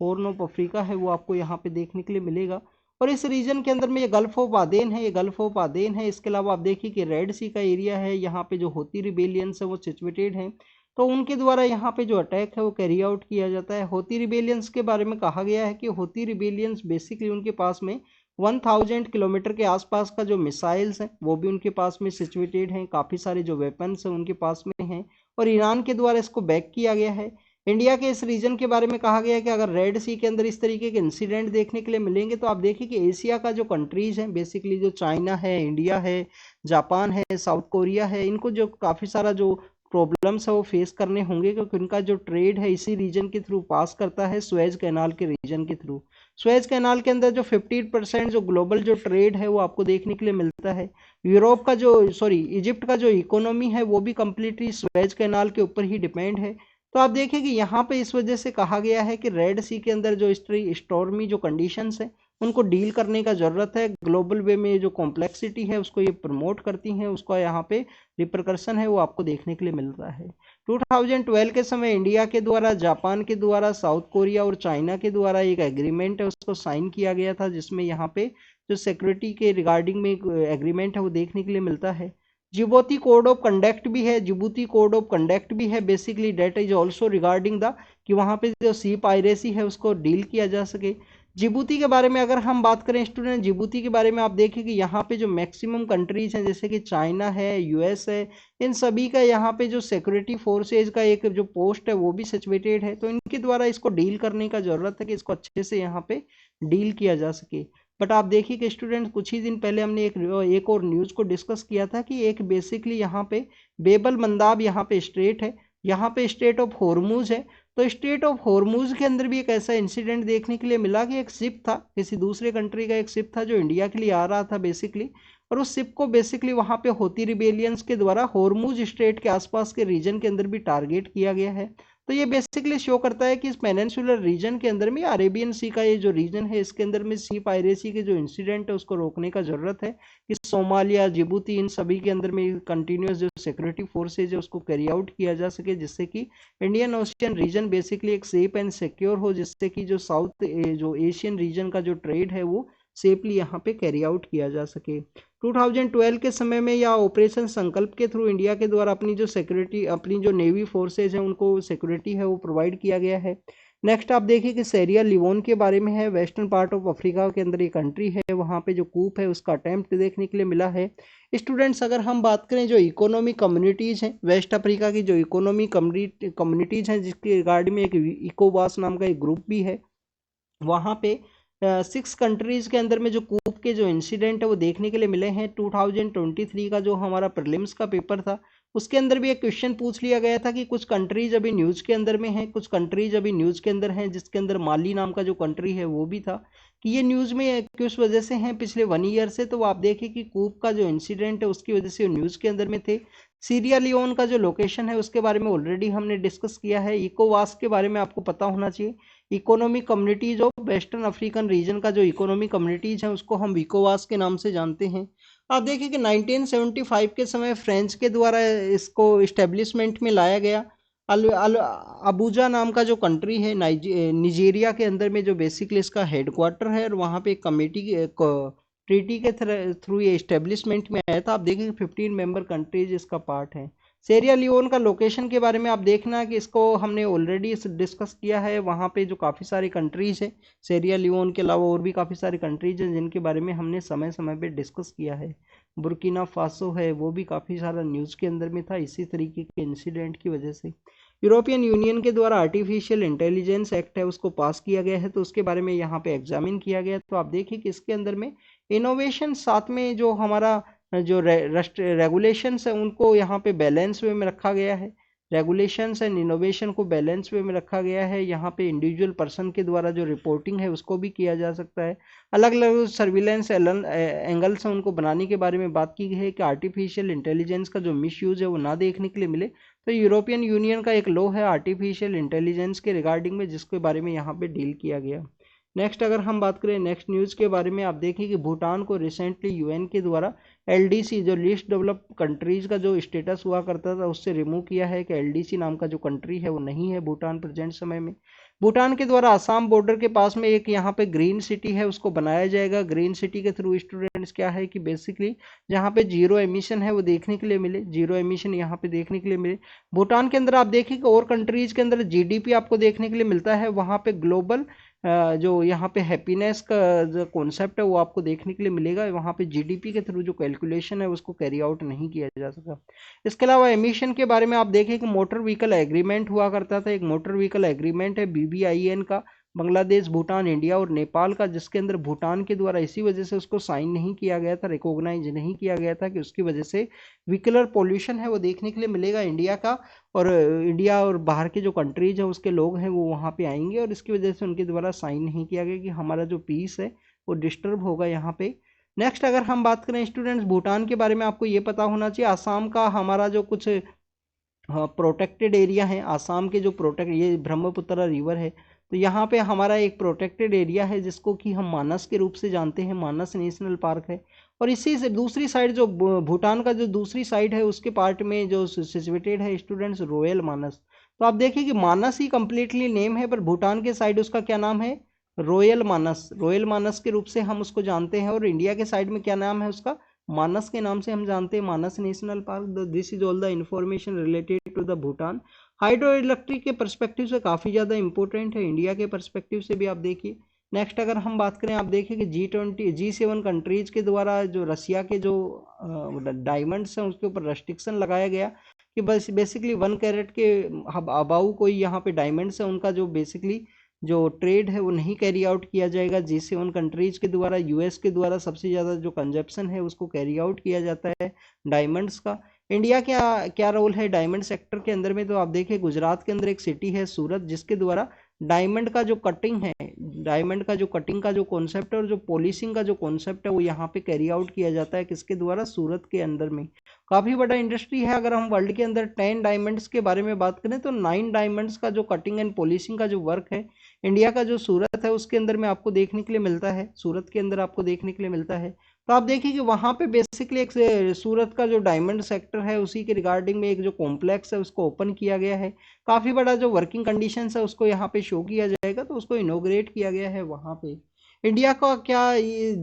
हॉर्न ऑफ अफ्रीका है वो आपको यहाँ पे देखने के लिए मिलेगा। और इस रीजन के अंदर में ये गल्फ ऑफ आदेन है, ये गल्फ ऑफ आदेन है। इसके अलावा आप देखिए कि रेड सी का एरिया है, यहाँ पे जो होती रिबेलियंस है वो सिचुएटेड है, तो उनके द्वारा यहाँ पे जो अटैक है वो कैरी आउट किया जाता है। होती रिबेलियंस के बारे में कहा गया है कि होती रिबेलियंस बेसिकली उनके पास में 1000 किलोमीटर के आसपास का जो मिसाइल्स हैं वो भी उनके पास में सिचुएटेड हैं, काफ़ी सारे जो वेपन्स हैं उनके पास में हैं, और ईरान के द्वारा इसको बैक किया गया है। इंडिया के इस रीजन के बारे में कहा गया है कि अगर रेड सी के अंदर इस तरीके के इंसिडेंट देखने के लिए मिलेंगे तो आप देखिए कि एशिया का जो कंट्रीज हैं बेसिकली जो चाइना है, इंडिया है, जापान है, साउथ कोरिया है, इनको जो काफ़ी सारा जो प्रॉब्लम्स है वो फेस करने होंगे, क्योंकि उनका जो ट्रेड है इसी रीजन के थ्रू पास करता है, सुएज कैनाल के रीजन के थ्रू। सुएज कैनाल के अंदर जो 50% जो ग्लोबल जो ट्रेड है वो आपको देखने के लिए मिलता है। यूरोप का जो इजिप्ट का जो इकोनॉमी है वो भी कम्प्लीटली सुएज कैनाल के ऊपर ही डिपेंड है। तो आप देखिए कि यहाँ पे इस वजह से कहा गया है कि रेड सी के अंदर जो स्टॉर्मी जो कंडीशंस हैं उनको डील करने का ज़रूरत है। ग्लोबल वे में जो कॉम्प्लेक्सिटी है उसको ये प्रमोट करती हैं, उसका यहाँ पे रिपरकर्सन है वो आपको देखने के लिए मिलता है। 2012 के समय इंडिया के द्वारा, जापान के द्वारा, साउथ कोरिया और चाइना के द्वारा एक एग्रीमेंट है उसको साइन किया गया था, जिसमें यहाँ पे जो सिक्योरिटी के रिगार्डिंग में एक एग्रीमेंट है वो देखने के लिए मिलता है। जिबूती कोड ऑफ कंडक्ट भी है, जिबूती कोड ऑफ कंडक्ट भी है, basically that is also regarding the कि वहाँ पे जो सी पायरेसी है उसको डील किया जा सके। जिबूती के बारे में अगर हम बात करें स्टूडेंट, जिबूती के बारे में आप देखें कि यहाँ पे जो मैक्सिमम कंट्रीज हैं जैसे कि चाइना है, यूएस है, इन सभी का यहाँ पे जो सिक्योरिटी फोर्सेज का एक जो पोस्ट है वो भी सिचुएटेड है, तो इनके द्वारा इसको डील करने का ज़रूरत है कि इसको अच्छे से यहाँ पे डील किया जा सके। बट आप देखिए कि स्टूडेंट कुछ ही दिन पहले हमने एक और न्यूज़ को डिस्कस किया था कि एक बेसिकली यहाँ पे बेबल मंदाब यहाँ पे स्ट्रेट है, यहाँ पे स्ट्रेट ऑफ हॉर्मुज है। तो स्ट्रेट ऑफ हॉर्मुज के अंदर भी एक ऐसा इंसिडेंट देखने के लिए मिला कि एक शिप था, किसी दूसरे कंट्री का एक शिप था जो इंडिया के लिए आ रहा था बेसिकली, और उस शिप को बेसिकली वहाँ पे होती रिबेलियंस के द्वारा हॉर्मुज स्ट्रेट के आसपास के रीजन के अंदर भी टारगेट किया गया है। तो ये बेसिकली शो करता है कि इस पेनिनसुलर रीजन के अंदर में अरेबियन सी का ये जो रीजन है इसके अंदर में सी पायरेसी के जो इंसिडेंट है उसको रोकने का ज़रूरत है कि सोमालिया, जिबूती, इन सभी के अंदर में कंटिन्यूस जो सिक्योरिटी फोर्सेज है उसको कैरी आउट किया जा सके, जिससे कि इंडियन ओशियन रीजन बेसिकली एक सेफ एंड सिक्योर हो, जिससे कि जो साउथ जो एशियन रीजन का जो ट्रेड है वो सेफली यहाँ पे कैरी आउट किया जा सके। 2012 के समय में या ऑपरेशन संकल्प के थ्रू इंडिया के द्वारा अपनी जो सिक्योरिटी, अपनी जो नेवी फोर्सेज हैं उनको सिक्योरिटी है वो प्रोवाइड किया गया है। नेक्स्ट आप देखिए कि सेरिया लियोन के बारे में है, वेस्टर्न पार्ट ऑफ अफ्रीका के अंदर ये कंट्री है, वहाँ पे जो कूप है उसका अटेम्प्ट देखने के लिए मिला है। स्टूडेंट्स अगर हम बात करें जो इकोनॉमिक कम्युनिटीज़ हैं वेस्ट अफ्रीका की, जो इकोनॉमी कम्युनिटीज़ हैं जिसके रिगार्ड में एक इकोवास नाम का एक ग्रुप भी है, वहाँ पे 6 कंट्रीज़ के अंदर में जो कूप के जो इंसिडेंट है वो देखने के लिए मिले हैं। 2023 का जो हमारा प्रीलिम्स का पेपर था उसके अंदर भी एक क्वेश्चन पूछ लिया गया था कि कुछ कंट्रीज अभी न्यूज़ के अंदर में हैं, कुछ कंट्रीज अभी न्यूज़ के अंदर हैं, जिसके अंदर माली नाम का जो कंट्री है वो भी था कि ये न्यूज़ में किस वजह से हैं पिछले 1 ईयर से। तो आप देखिए कि कूप का जो इंसिडेंट है उसकी वजह से न्यूज़ के अंदर में थे। सीरिया लियोन का जो लोकेशन है उसके बारे में ऑलरेडी हमने डिस्कस किया है। इकोवास के बारे में आपको पता होना चाहिए। Economic communities of western African region का जो इकोनॉमिक कम्युनिटीज है उसको हम इकोवास के नाम से जानते हैं। आप देखिए कि 1975 के समय फ्रेंच के द्वारा इसको इस्टेब्लिशमेंट में लाया गया। अबूजा नाम का जो कंट्री है निजेरिया के अंदर में जो बेसिकली इसका हेडक्वार्टर है, और वहाँ पे एक कमेटी ट्रीटी के थ्रू ये इस्टेब्लिशमेंट में आया था। आप देखिए 15 मेंबर कंट्रीज इसका पार्ट है। सेरिया लियोन का लोकेशन के बारे में आप देखना कि इसको हमने ऑलरेडी डिस्कस किया है। वहाँ पे जो काफ़ी सारी कंट्रीज है, सेरिया लियोन के अलावा और भी काफ़ी सारी कंट्रीज हैं जिनके बारे में हमने समय समय पे डिस्कस किया है। बुर्किना फासो है, वो भी काफ़ी सारा न्यूज़ के अंदर में था इसी तरीके के इंसिडेंट की वजह से। यूरोपियन यूनियन के द्वारा आर्टिफिशियल इंटेलिजेंस एक्ट है उसको पास किया गया है, तो उसके बारे में यहाँ पे एग्जामिन किया गया। तो आप देखिए कि इसके अंदर में इनोवेशन साथ में जो हमारा जो रेगुलेशंस है उनको यहाँ पे बैलेंस वे में रखा गया है। रेगुलेशंस एंड इनोवेशन को बैलेंस वे में रखा गया है। यहाँ पे इंडिविजुअल पर्सन के द्वारा जो रिपोर्टिंग है उसको भी किया जा सकता है। अलग अलग सर्विलेंस एंगल्स हैं उनको बनाने के बारे में बात की गई है कि आर्टिफिशियल इंटेलिजेंस का जो मिसयूज है वो ना देखने के लिए मिले। तो यूरोपियन यूनियन का एक लॉ है आर्टिफिशियल इंटेलिजेंस के रिगार्डिंग में, जिसके बारे में यहाँ पे डील किया गया। नेक्स्ट अगर हम बात करें नेक्स्ट न्यूज़ के बारे में, आप देखिए कि भूटान को रिसेंटली यूएन के द्वारा एलडीसी जो लिस्ट डेवलप कंट्रीज का जो स्टेटस हुआ करता था उससे रिमूव किया है कि एलडीसी नाम का जो कंट्री है वो नहीं है भूटान प्रेजेंट समय में। भूटान के द्वारा आसाम बॉर्डर के पास में एक यहाँ पे ग्रीन सिटी है उसको बनाया जाएगा। ग्रीन सिटी के थ्रू स्टूडेंट्स क्या है कि बेसिकली जहाँ पे जीरो एमिशन है वो देखने के लिए मिले, जीरो एमिशन यहाँ पे देखने के लिए मिले। भूटान के अंदर आप देखिए कि और कंट्रीज के अंदर जीडीपी आपको देखने के लिए मिलता है, वहाँ पे ग्लोबल जो यहाँ पे हैप्पीनेस का जो कॉन्सेप्ट है वो आपको देखने के लिए मिलेगा। वहाँ पे जीडीपी के थ्रू जो कैलकुलेशन है उसको कैरी आउट नहीं किया जा सका। इसके अलावा एमिशन के बारे में आप देखें कि मोटर व्हीकल एग्रीमेंट हुआ करता था। एक मोटर व्हीकल एग्रीमेंट है BBIN का, बांग्लादेश, भूटान, इंडिया और नेपाल का, जिसके अंदर भूटान के द्वारा इसी वजह से उसको साइन नहीं किया गया था, रिकॉग्नाइज नहीं किया गया था कि उसकी वजह से व्हीकलर पोल्यूशन है वो देखने के लिए मिलेगा इंडिया का, और इंडिया और बाहर के जो कंट्रीज हैं उसके लोग हैं वो वहाँ पे आएंगे, और इसकी वजह से उनके द्वारा साइन नहीं किया गया कि हमारा जो पीस है वो डिस्टर्ब होगा यहाँ पे। नेक्स्ट अगर हम बात करें स्टूडेंट्स भूटान के बारे में, आपको ये पता होना चाहिए आसाम का हमारा जो कुछ प्रोटेक्टेड एरिया है, आसाम के जो ये ब्रह्मपुत्र रिवर है, तो यहाँ पे हमारा एक प्रोटेक्टेड एरिया है जिसको कि हम मानस के रूप से जानते हैं, मानस नेशनल पार्क है। और इसी से दूसरी साइड जो भूटान का जो दूसरी साइड है उसके पार्ट में जो सिचुएटेड है स्टूडेंट्स रॉयल मानस। तो आप देखिए कि मानस ही कंप्लीटली नेम है, पर भूटान के साइड उसका क्या नाम है, रॉयल मानस, रॉयल मानस के रूप से हम उसको जानते हैं। और इंडिया के साइड में क्या नाम है उसका, मानस के नाम से हम जानते हैं, Manas national park. This is all the information related to the Bhutan. Hydro electric के परस्पेक्टिव से काफ़ी ज़्यादा इंपॉर्टेंट है, इंडिया के परस्पेक्टिव से भी आप देखिए। नेक्स्ट अगर हम बात करें, आप देखिए कि G7 कंट्रीज के द्वारा जो रसिया के जो डायमंड्स हैं उसके ऊपर रेस्ट्रिक्शन लगाया गया कि बस बेसिकली 1 कैरेट के अबाउ कोई यहाँ पे डायमंड्स है उनका जो बेसिकली जो ट्रेड है वो नहीं कैरी आउट किया जाएगा G7 कंट्रीज के द्वारा। यूएस के द्वारा सबसे ज़्यादा जो कंजप्शन है उसको कैरी आउट किया जाता है डायमंड्स का। इंडिया क्या क्या रोल है डायमंड सेक्टर के अंदर में, तो आप देखिए गुजरात के अंदर एक सिटी है सूरत, जिसके द्वारा डायमंड का जो कटिंग है, डायमंड का जो कटिंग का जो कॉन्सेप्ट है और जो पॉलिशिंग का जो कॉन्सेप्ट है वो यहाँ पे कैरी आउट किया जाता है, किसके द्वारा, सूरत के अंदर में। काफ़ी बड़ा इंडस्ट्री है। अगर हम वर्ल्ड के अंदर 10 डायमंड्स के बारे में बात करें तो 9 डायमंड्स का जो कटिंग एंड पॉलिशिंग का जो वर्क है इंडिया का जो सूरत है उसके अंदर में आपको देखने के लिए मिलता है, सूरत के अंदर आपको देखने के लिए मिलता है। तो आप देखिए कि वहाँ पे बेसिकली एक सूरत का जो डायमंड सेक्टर है उसी के रिगार्डिंग में एक जो कॉम्प्लेक्स है उसको ओपन किया गया है। काफ़ी बड़ा जो वर्किंग कंडीशंस है उसको यहाँ पे शो किया जाएगा, तो उसको इनोग्रेट किया गया है वहाँ पे। इंडिया का क्या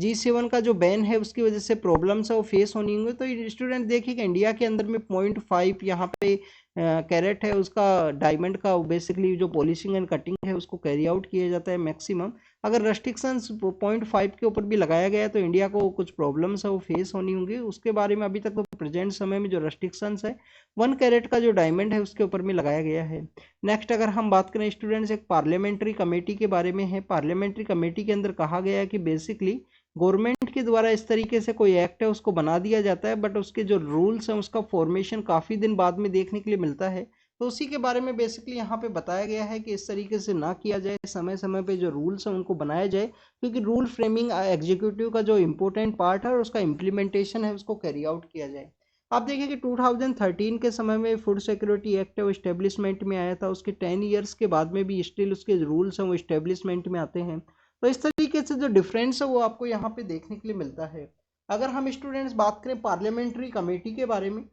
G7 का जो बैन है उसकी वजह से प्रॉब्लम्स है वो फेस होनी होंगी। तो स्टूडेंट देखिए कि इंडिया के अंदर में 0.5 यहाँ पे कैरेट है उसका डायमंड का बेसिकली जो पॉलिशिंग एंड कटिंग है उसको कैरी आउट किया जाता है मैक्सिमम। अगर रेस्ट्रिक्शंस 0.5 के ऊपर भी लगाया गया तो इंडिया को कुछ प्रॉब्लम्स है वो फेस होनी होंगी। उसके बारे में अभी तक तो प्रेजेंट समय में जो रेस्ट्रिक्शंस है 1 कैरेट का जो डायमंड है उसके ऊपर में लगाया गया है। नेक्स्ट अगर हम बात करें स्टूडेंट्स एक पार्लियामेंट्री कमेटी के बारे में है। पार्लियामेंट्री कमेटी के अंदर कहा गया है कि बेसिकली गवर्नमेंट के द्वारा इस तरीके से कोई एक्ट है उसको बना दिया जाता है, बट उसके जो रूल्स हैं उसका फॉर्मेशन काफ़ी दिन बाद में देखने के लिए मिलता है। तो उसी के बारे में बेसिकली यहाँ पे बताया गया है कि इस तरीके से ना किया जाए, समय समय पे जो रूल्स हैं उनको बनाया जाए, क्योंकि रूल फ्रेमिंग एग्जीक्यूटिव का जो इम्पोर्टेंट पार्ट है और उसका इम्प्लीमेंटेशन है उसको कैरी आउट किया जाए। आप देखिए कि 2013 के समय में फूड सिक्योरिटी एक्ट है वो इस्टेब्लिशमेंट में आया था, उसके 10 ईयर्स के बाद में भी स्टिल उसके रूल्स हैं वो इस्टेब्लिशमेंट में आते हैं। तो इस तरीके से जो डिफरेंस है वो आपको यहाँ पे देखने के लिए मिलता है। अगर हम स्टूडेंट्स बात करें पार्लियामेंट्री कमेटी के बारे में,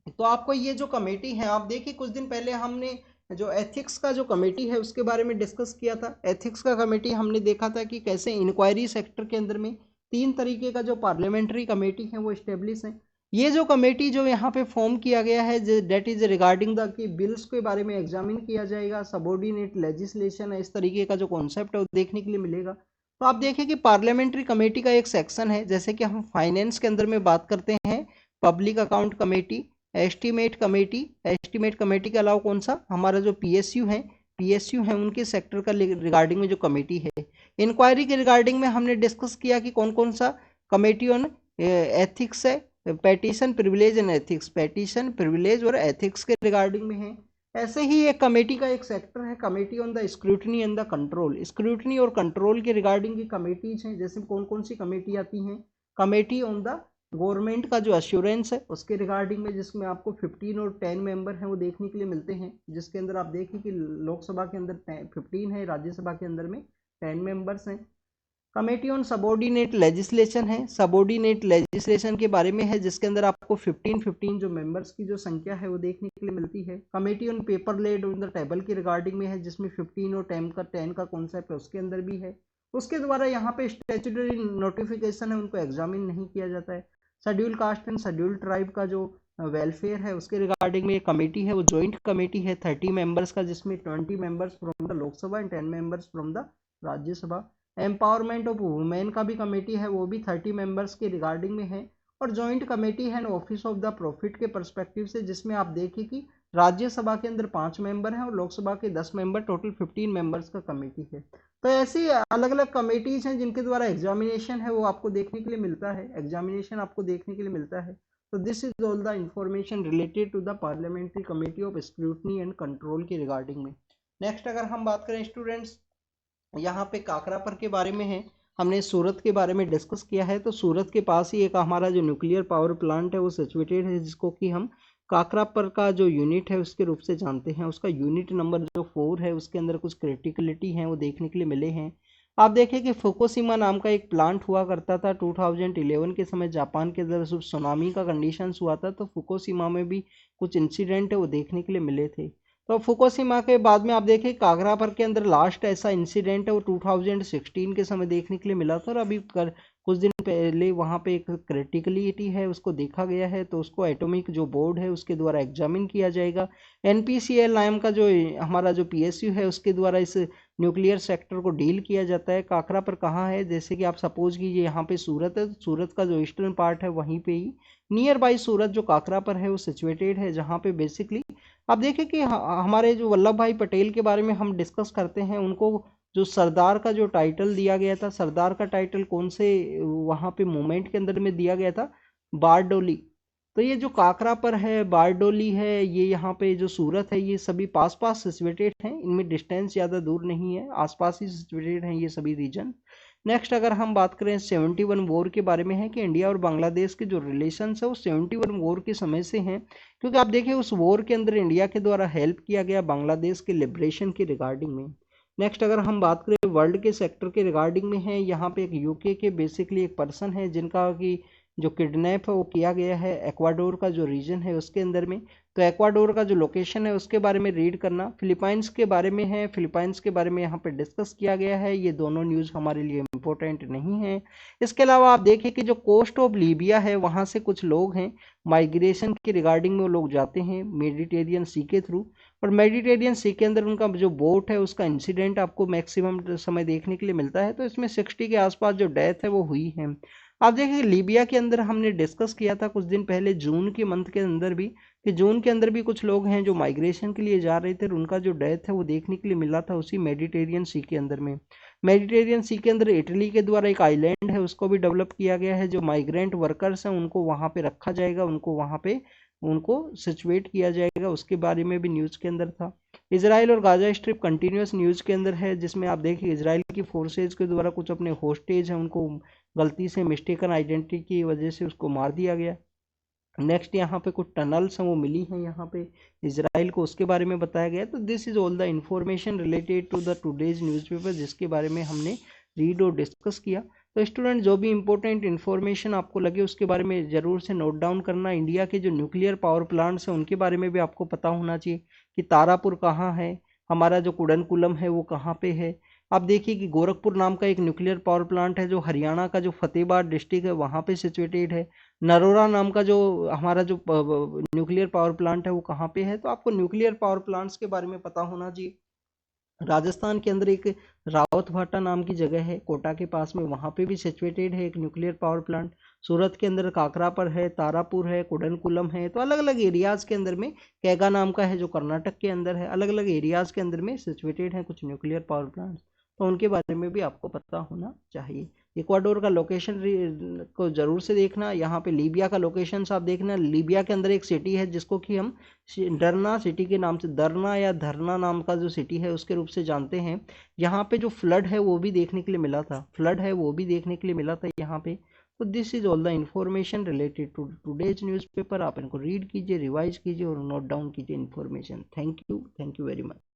तो आपको ये जो कमेटी है, आप देखिए कुछ दिन पहले हमने जो एथिक्स का जो कमेटी है उसके बारे में डिस्कस किया था। एथिक्स का कमेटी हमने देखा था कि कैसे इंक्वायरी सेक्टर के अंदर में 3 तरीके का जो पार्लियामेंट्री कमेटी है वो इस्टेब्लिश है। ये जो कमेटी जो यहाँ पे फॉर्म किया गया है दैट इज रिगार्डिंग द कि बिल्स के बारे में एग्जामिन किया जाएगा, सबॉर्डिनेट लेजिस्लेशन है, इस तरीके का जो कॉन्सेप्ट है वो देखने के लिए मिलेगा। तो आप देखिए कि पार्लियामेंट्री कमेटी का एक सेक्शन है, जैसे कि हम फाइनेंस के अंदर में बात करते हैं public account committee, estimate committee के अलावा कौन सा हमारा जो पीएसयू है उनके सेक्टर का रिगार्डिंग में जो कमेटी है। इंक्वायरी के रिगार्डिंग में हमने डिस्कस किया कि कौन कौन सा कमेटी ऑन एथिक्स है, petition privilege and ethics, petition privilege और एथिक्स के रिगार्डिंग में है। ऐसे ही एक कमेटी का एक सेक्टर है committee on the scrutiny and the control, scrutiny और कंट्रोल के रिगार्डिंग की कमेटीज हैं। जैसे कौन कौन सी कमेटी आती हैं, कमेटी ऑन द गवर्नमेंट का जो अश्योरेंस है उसके रिगार्डिंग में, जिसमें आपको 15 और 10 मेंबर हैं वो देखने के लिए मिलते हैं, जिसके अंदर आप देखिए कि लोकसभा के अंदर 15 है, राज्यसभा के अंदर में 10 मेंबर्स हैं। कमेटी ऑन सबॉर्डिनेट लेजिस्लेशन है, सबॉर्डिनेट लेजिस्लेशन के बारे में है, जिसके अंदर आपको 15 जो मेंबर्स की जो संख्या है वो देखने के लिए मिलती है। Committee on paper laid on the table के रिगार्डिंग में है, जिसमें 15 और 10 का कॉन्सेप्ट है उसके अंदर भी है। उसके द्वारा यहाँ पे स्टैट्यूटरी नोटिफिकेशन है उनको एग्जामिन नहीं किया जाता है। Schedule caste and schedule tribe का जो वेलफेयर है उसके रिगार्डिंग में एक कमेटी है वो जॉइंट कमेटी है 30 मेंबर्स का, जिसमें 20 members from the Lok Sabha and 10 members from the Rajya Sabha. Empowerment of women का भी कमेटी है, वो भी 30 मेंबर्स के रिगार्डिंग में है। और जॉइंट कमेटी है ऑफिस ऑफ द प्रॉफिट के परस्पेक्टिव से, जिसमें आप देखिए कि राज्यसभा के अंदर 5 मेंबर हैं और लोकसभा के 10 मेंबर, टोटल 15 मेंबर्स का कमेटी है। तो ऐसी अलग अलग कमेटीज हैं जिनके द्वारा एग्जामिनेशन है वो आपको देखने के लिए मिलता है, एग्जामिनेशन आपको देखने के लिए मिलता है। तो this is all the information related to the parliamentary committee of scrutiny and control के रिगार्डिंग में। नेक्स्ट अगर हम बात करें स्टूडेंट्स, यहाँ पे काकरापर के बारे में है, हमने सूरत के बारे में डिस्कस किया है। तो सूरत के पास ही एक हमारा जो न्यूक्लियर पावर प्लांट है वो सिचुएटेड है, जिसको कि हम काकरापर का जो यूनिट है उसके रूप से जानते हैं। उसका यूनिट नंबर जो 4 है उसके अंदर कुछ क्रिटिकलिटी है वो देखने के लिए मिले हैं। आप देखें कि फुकुशिमा नाम का एक प्लांट हुआ करता था 2011 के समय, जापान के अंदर सुनामी का कंडीशंस हुआ था, तो फुकुशिमा में भी कुछ इंसिडेंट है वो देखने के लिए मिले थे। तो फुकुशिमा के बाद में आप देखें काकरापर के अंदर लास्ट ऐसा इंसिडेंट है वो 2016 के समय देखने के लिए मिला था, और अभी कुछ दिन पहले वहाँ पे एक क्रिटिकलिटी है उसको देखा गया है, तो उसको एटॉमिक जो बोर्ड है उसके द्वारा एग्जामिन किया जाएगा। NPCL नाम का जो हमारा जो PSU है उसके द्वारा इस न्यूक्लियर सेक्टर को डील किया जाता है। काकरापर कहाँ है, जैसे कि आप सपोज कीजिए यहाँ पे सूरत है, तो सूरत का जो ईस्टर्न पार्ट है वहीं पे ही नियर बाई सूरत जो काकरापर है वो सिचुएटेड है, जहाँ पे बेसिकली आप देखें कि हमारे जो वल्लभ भाई पटेल के बारे में हम डिस्कस करते हैं, उनको जो सरदार का जो टाइटल दिया गया था, सरदार का टाइटल कौन से वहाँ पे मूवमेंट के अंदर में दिया गया था, बारडोली। तो ये जो काकरापर है, बारडोली है, ये यहाँ पे जो सूरत है, ये सभी पास पास सिचुएटेड हैं, इनमें डिस्टेंस ज़्यादा दूर नहीं है, आसपास ही सिचुएटेड हैं ये सभी रीजन। नेक्स्ट अगर हम बात करें 71 वॉर के बारे में है कि इंडिया और बांग्लादेश के जो रिलेशंस है वो 71 वॉर के समय से हैं, क्योंकि आप देखिए उस वॉर के अंदर इंडिया के द्वारा हेल्प किया गया बांग्लादेश के लिबरेशन के रिगार्डिंग में। नेक्स्ट अगर हम बात करें वर्ल्ड के सेक्टर के रिगार्डिंग में है, यहाँ पे एक यूके के बेसिकली एक पर्सन है जिनका कि जो किडनैप है वो किया गया है एक्वाडोर का जो रीजन है उसके अंदर में। तो एक्वाडोर का जो लोकेशन है उसके बारे में रीड करना। फिलीपाइंस के बारे में है, फिलीपाइंस के बारे में यहाँ पे डिस्कस किया गया है, ये दोनों न्यूज़ हमारे लिए इम्पोर्टेंट नहीं है। इसके अलावा आप देखिए कि जो कोस्ट ऑफ लीबिया है वहाँ से कुछ लोग हैं, माइग्रेशन के रिगार्डिंग में वो लोग जाते हैं मेडिटेरियन सी के थ्रू, और मेडिटेरियन सी के अंदर उनका जो बोट है उसका इंसिडेंट आपको मैक्सिमम समय देखने के लिए मिलता है, तो इसमें 60 के आसपास जो डेथ है वो हुई है। आप देखिए लीबिया के अंदर हमने डिस्कस किया था कुछ दिन पहले जून के मंथ के अंदर भी, कि जून के अंदर भी कुछ लोग हैं जो माइग्रेशन के लिए जा रहे थे और उनका जो डेथ है वो देखने के लिए मिला था उसी मेडिटेरियन सी के अंदर में। मेडिटेरियन सी के अंदर इटली के द्वारा एक आइलैंड है उसको भी डेवलप किया गया है, जो माइग्रेंट वर्कर्स हैं उनको वहाँ पे रखा जाएगा, उनको वहाँ पे उनको सिचुएट किया जाएगा, उसके बारे में भी न्यूज़ के अंदर था। इसराइल और गाजा स्ट्रिप कंटिन्यूस न्यूज़ के अंदर है, जिसमें आप देखिए इसराइल की फोर्सेज के द्वारा कुछ अपने होस्टेज हैं उनको गलती से मिस्टेकन आइडेंटिटी की वजह से उसको मार दिया गया। नेक्स्ट यहाँ पे कुछ टनल्स हैं वो मिली हैं यहाँ पे इसराइल को, उसके बारे में बताया गया है। तो this is all the information related to the today's newspaper जिसके बारे में हमने रीड और डिस्कस किया। तो स्टूडेंट जो भी इंपॉर्टेंट इन्फॉर्मेशन आपको लगे उसके बारे में ज़रूर से नोट डाउन करना। इंडिया के जो न्यूक्लियर पावर प्लांट्स हैं उनके बारे में भी आपको पता होना चाहिए कि तारापुर कहाँ है, हमारा जो कुडनकुलम है वो कहाँ पे है। आप देखिए कि गोरखपुर नाम का एक न्यूक्लियर पावर प्लांट है जो हरियाणा का जो फतेहाबाद डिस्ट्रिक्ट है वहाँ पे सिचुएटेड है। नरोरा नाम का जो हमारा जो न्यूक्लियर पावर प्लांट है वो कहाँ पे है। तो आपको न्यूक्लियर पावर प्लांट्स के बारे में पता होना चाहिए। राजस्थान के अंदर एक रावत भाटा नाम की जगह है कोटा के पास में, वहाँ पे भी सिचुएटेड है एक न्यूक्लियर पावर प्लांट। सूरत के अंदर काकरापर है, तारापुर है, कुडनकुलम है। तो अलग अलग एरियाज के अंदर में, कैगा नाम का है जो कर्नाटक के अंदर है, अलग अलग एरियाज के अंदर में सिचुएटेड है कुछ न्यूक्लियर पावर प्लांट्स। तो उनके बारे में भी आपको पता होना चाहिए। इक्वाडोर का लोकेशन को जरूर से देखना। यहाँ पे लीबिया का लोकेशन आप देखना। लीबिया के अंदर एक सिटी है जिसको कि हम डरना सिटी के नाम से, दरना या धरना नाम का जो सिटी है उसके रूप से जानते हैं। यहाँ पे जो फ्लड है वो भी देखने के लिए मिला था, फ्लड है वो भी देखने के लिए मिला था यहाँ पे। तो this is all the information related to today's newspaper. आप इनको रीड कीजिए, रिवाइज कीजिए और नोट डाउन कीजिए information. Thank you very much.